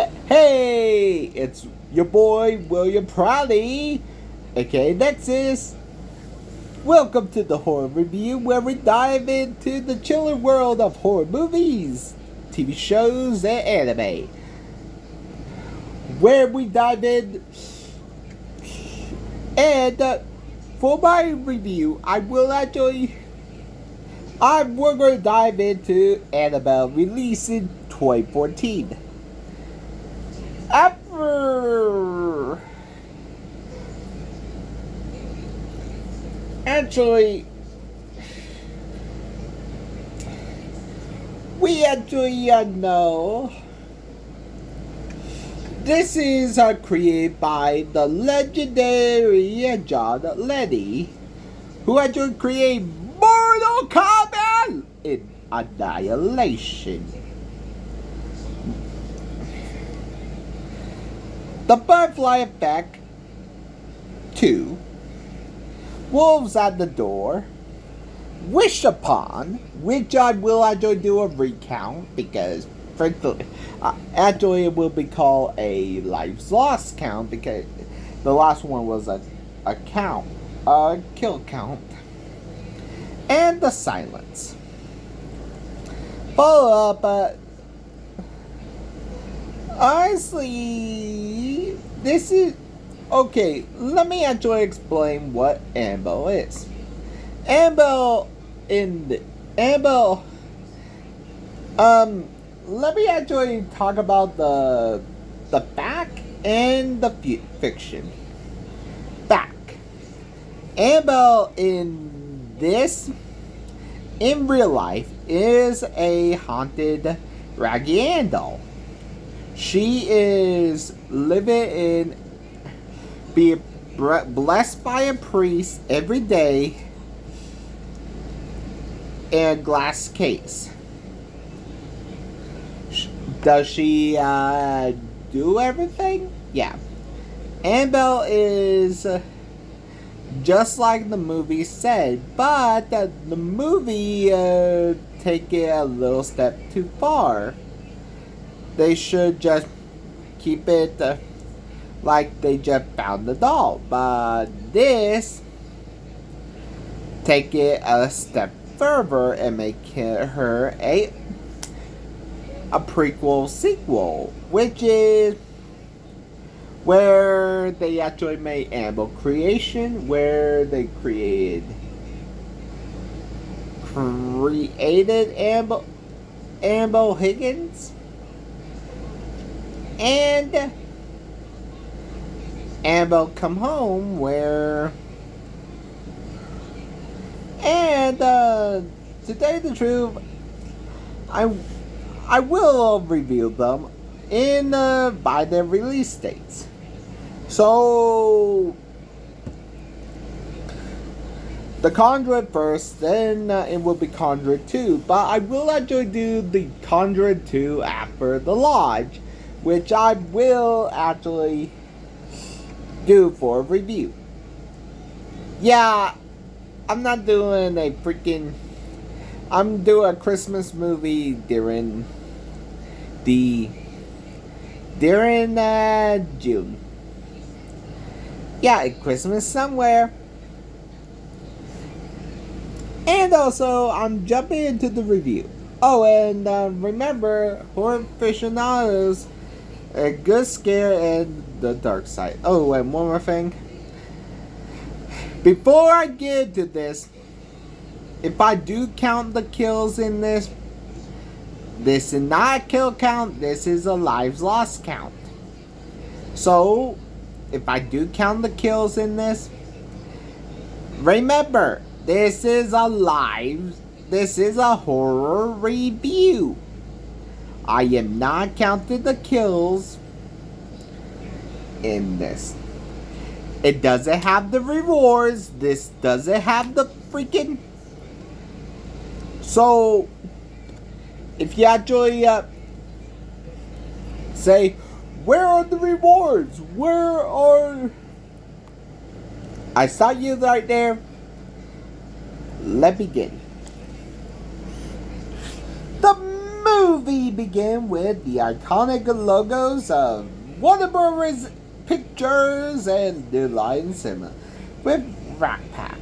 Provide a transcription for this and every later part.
Hey, it's your boy William Proudy, aka Nexus. Welcome to the Horror Review, where we dive into the chiller world of horror movies, TV shows, and anime. Where we dive in, and for my review, we're going to dive into Annabelle, released in 2014. Actually, we know this is created by the legendary John Lenny, who actually created Mortal Kombat in Annihilation. The Butterfly Effect 2, Wolves at the Door, Wish Upon, which I will actually do a recount because, frankly, actually it will be called a Lives Lost count because the last one was a kill count, and The Silence. Follow up, honestly, this is... Okay, let me actually explain what Annabelle is. Annabelle, let me actually talk about the fact and the fiction. Fact. Annabelle in real life, is a haunted Raggedy Ann doll. She is living being blessed by a priest every day in a glass case. Does she do everything? Yeah. Annabelle is just like the movie said, but the movie take it a little step too far. They should just keep it like they just found the doll, but this take it a step further and make her a prequel sequel, which is where they actually made Annabelle Creation, where they created Annabelle Higgins and Annabelle Come Home, where... And, to tell you the truth, I will reveal them by their release dates. So, The Conjuring first, then it will be Conjuring 2, but I will actually do the Conjuring 2 after The Lodge, which I will actually do for a review. Yeah, I'm not doing I'm doing a Christmas movie during June. Yeah, Christmas somewhere. And also, I'm jumping into the review. Oh, and remember, horror aficionados, a good scare and the dark side. Oh, and one more thing. Before I get into this, if I do count the kills in this is not a kill count, this is a lives lost count. So, if I do count the kills in this, remember, this is a horror review. I am not counting the kills in this. It doesn't have the rewards. This doesn't have the freaking... So, if you actually say, where are the rewards? Where are... I saw you right there. Let me begin. The movie movie begins with the iconic logos of Warner Brothers Pictures and New Line Cinema with Rat Pack,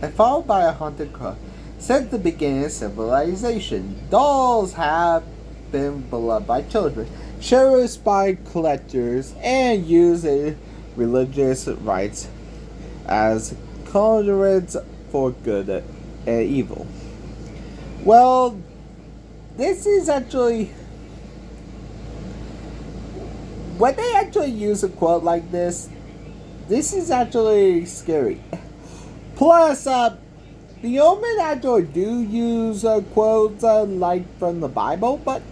and followed by a haunted crow. Since the beginning of civilization, dolls have been beloved by children, cherished by collectors, and used in religious rites as conduits for good and evil. Well, this is actually, when they actually use a quote like this is actually scary. Plus, the Omen actually do use quotes like from the Bible, but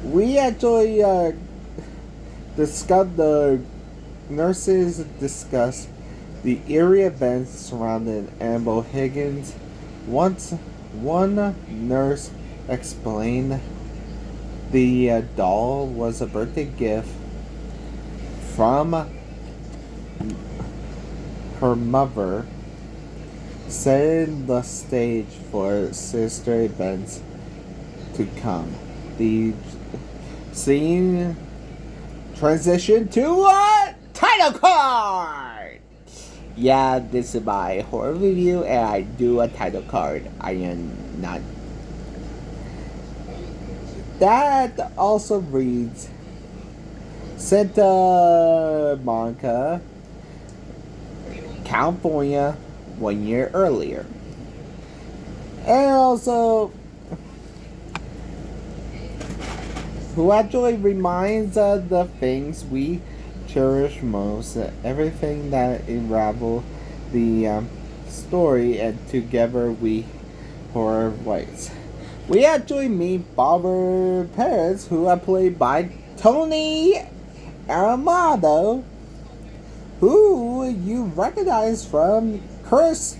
we actually nurses discuss the eerie events surrounding Annabelle Higgins. Once one nurse explained the doll was a birthday gift from her mother, setting the stage for sinister events to come. The scene transition to a title card! Yeah, this is my horror review, and I do a title card. I am not. That also reads Santa Monica, California, 1 year earlier. And also, who actually reminds us the things we cherish most, everything that unravel the story, and together we horror ways. We actually meet Barbara Perez, who are played by Tony Armado, who you recognize from Curse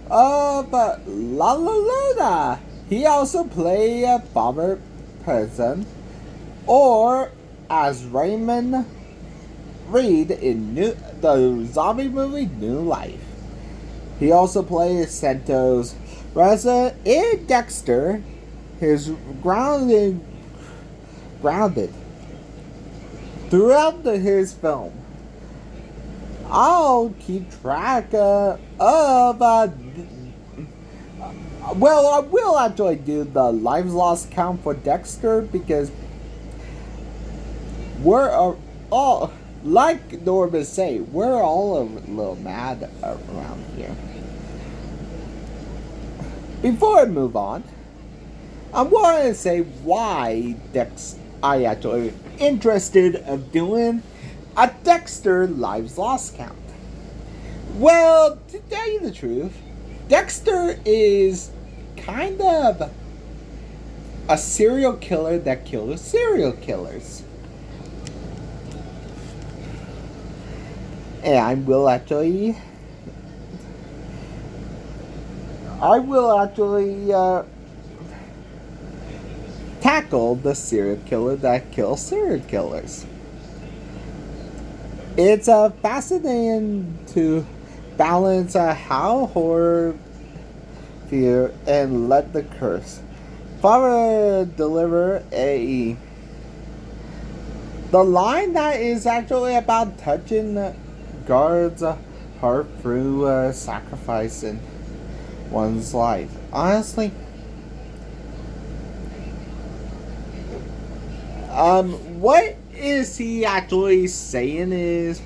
of La Llorona. He also played Barbara Perez, or as Raymond Reed in the zombie movie New Life. He also plays Santos Reza in Dexter. His grounded throughout his film. I'll keep track I will actually do the lives lost count for Dexter, because we're all, like Norman say, we're all a little mad around here. Before I move on, I want to say why I actually interested of doing a Dexter lives lost count. Well, to tell you the truth, Dexter is kind of a serial killer that kills serial killers. And I will actually tackle the serial killer that kills serial killers. It's fascinating to balance how horror, fear, and let the curse. Father deliver the line that is actually about touching God's heart through sacrificing one's life. Honestly, what is he actually saying is,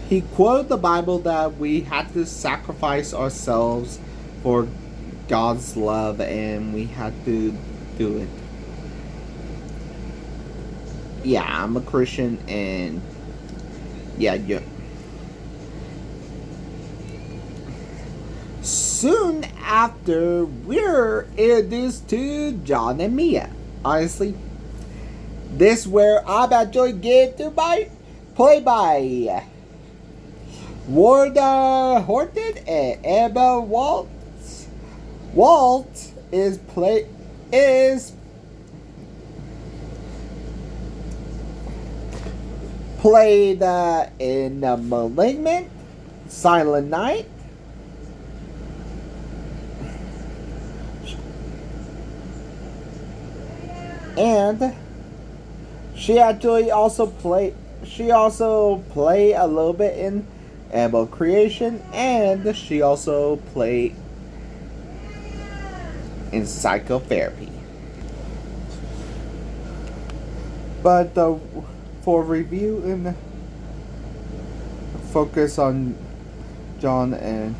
he quoted the Bible that we had to sacrifice ourselves for God's love, and we had to do it. Yeah, I'm a Christian, and yeah. Soon after, we're introduced to John and Mia. Honestly, this where I'm actually get to my play by Ward Horton and Annabelle Waltz. Walt is played in Malignant, Silent Night. And she actually also play. She also play a little bit in Annabelle Creation, and she also play in Psychotherapy. But for review and focus on John and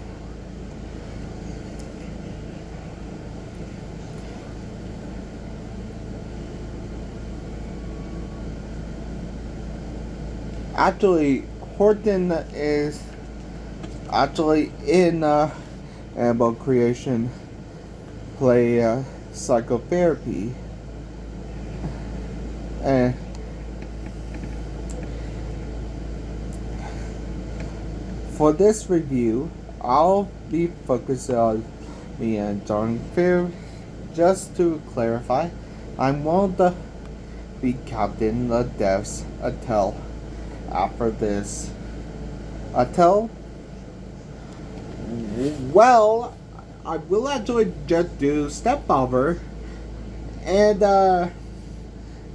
actually Horton is actually in Annabelle Creation play Psychotherapy, and for this review I'll be focusing on me and John Fair. Just to clarify, I won't be counting the deaths until after this. Until, well, I will actually just do Stepfather, and the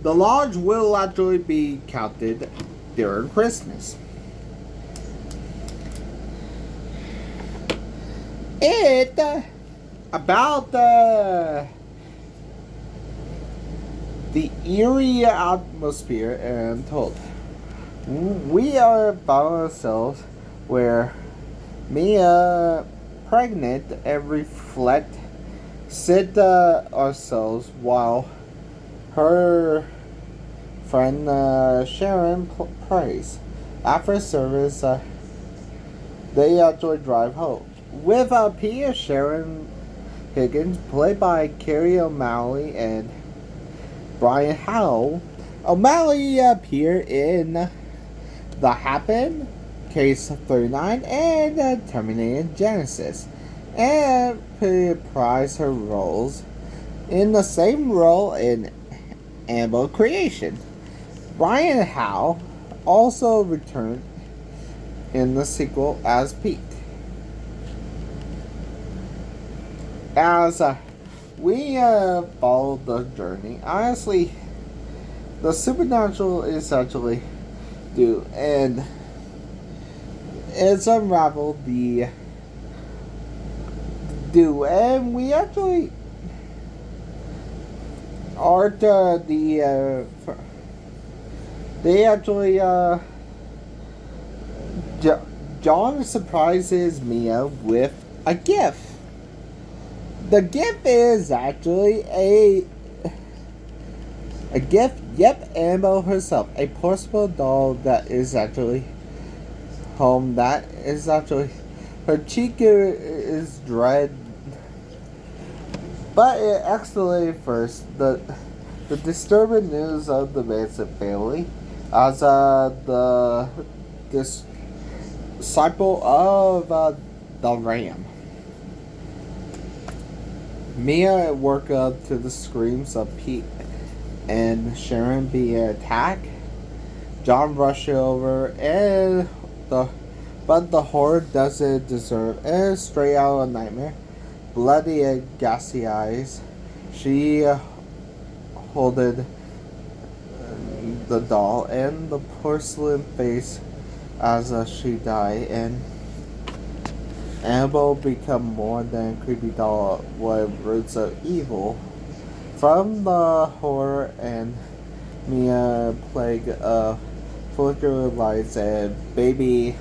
lodge will actually be counted during Christmas. It about the eerie atmosphere and told. We are found ourselves where Mia pregnant and reflect sit ourselves while her friend Sharon prays. After service, they actually drive home. With Pia Sharon Higgins, played by Carrie O'Malley and Brian Howell. O'Malley appeared in The Happen, Case 39, and Terminator Genesis, and reprised her roles in the same role in Annabelle Creation. Brian Howell also returned in the sequel as Pete. As we follow the journey, honestly, the supernatural is actually due, and it's unraveled the do, and we actually aren't they actually John surprises Mia with a gift. The gift is actually a gift, yep, Annabelle herself. A porcelain doll that is actually home. That is actually her cheek is dread. But it actually first the disturbing news of the Manson family as the disciple of the Ram. Mia work up to the screams of Pete and Sharon be attacked. John rushes over but the horror doesn't deserve it. Straight out of a nightmare. Bloody and gassy eyes. She holded the doll and the porcelain face as she died, and Annabelle become more than a creepy doll with roots of evil. From the horror and Mia plague of flicker lights and baby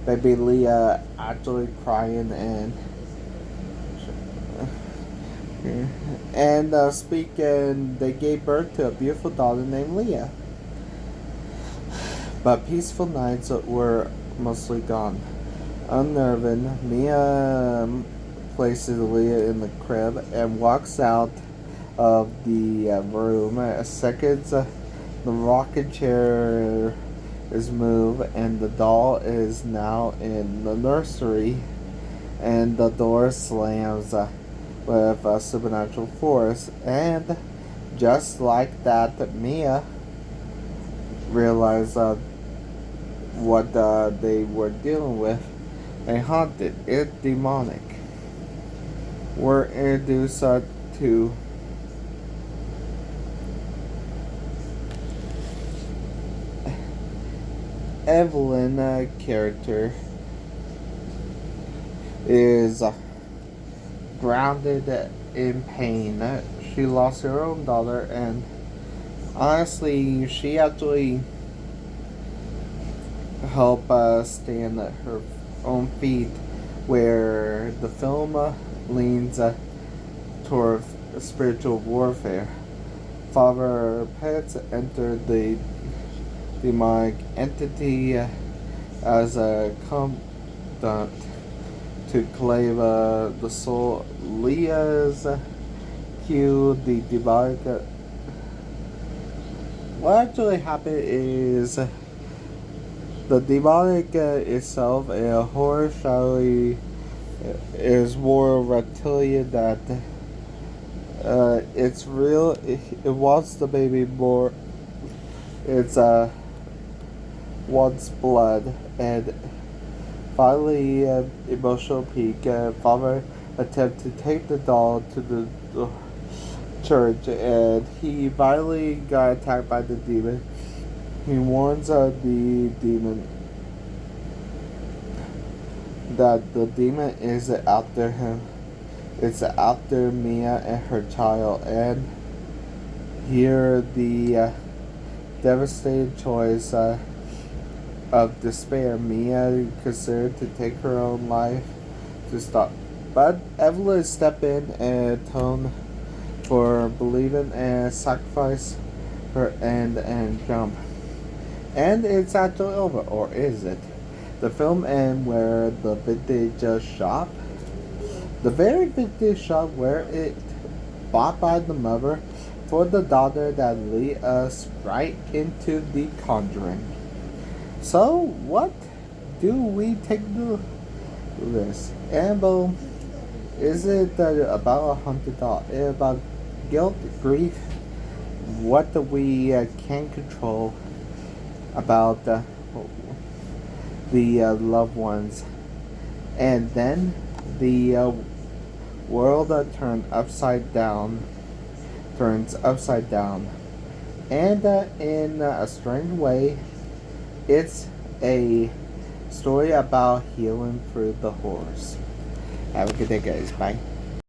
Leah actually crying and speaking, they gave birth to a beautiful daughter named Leah. But peaceful nights were mostly gone. Unnerving, Mia places Leah in the crib and walks out of the room. Seconds, the rocking chair is moved, and the doll is now in the nursery, and the door slams with a supernatural force. And just like that, Mia realized what they were dealing with. a haunted, it's demonic. We're introduced to Evelyn character is grounded in pain. She lost her own daughter, and honestly, she actually helped stand at her own feet, where the film leans toward spiritual warfare. Father Pets entered the demonic entity as a confidant to claim the soul. Leah's cue the demonic. What actually happened is the demonic itself, a horror story, is more reptilian that it's real. It wants the baby more. It's wants blood, and finally, emotional peak. Father attempt to take the doll to the church, and he finally got attacked by the demon. He warns the demon that the demon is after him. It's after Mia and her child, and here the devastating choice of despair. Mia considered to take her own life to stop, but Evelyn stepped in and atoned for believing and sacrifice her end and jump. And it's actually over, or is it? The film ends where the vintage shop, the very vintage shop where it bought by the mother for the daughter that lead us right into the Conjuring. So, what do we take to this? Annabelle, is it about a haunted doll? Is it about guilt, grief, what we can't control about the loved ones? And then the world turns upside down, and in a strange way, it's a story about healing through the horrors. Have a good day, guys. Bye.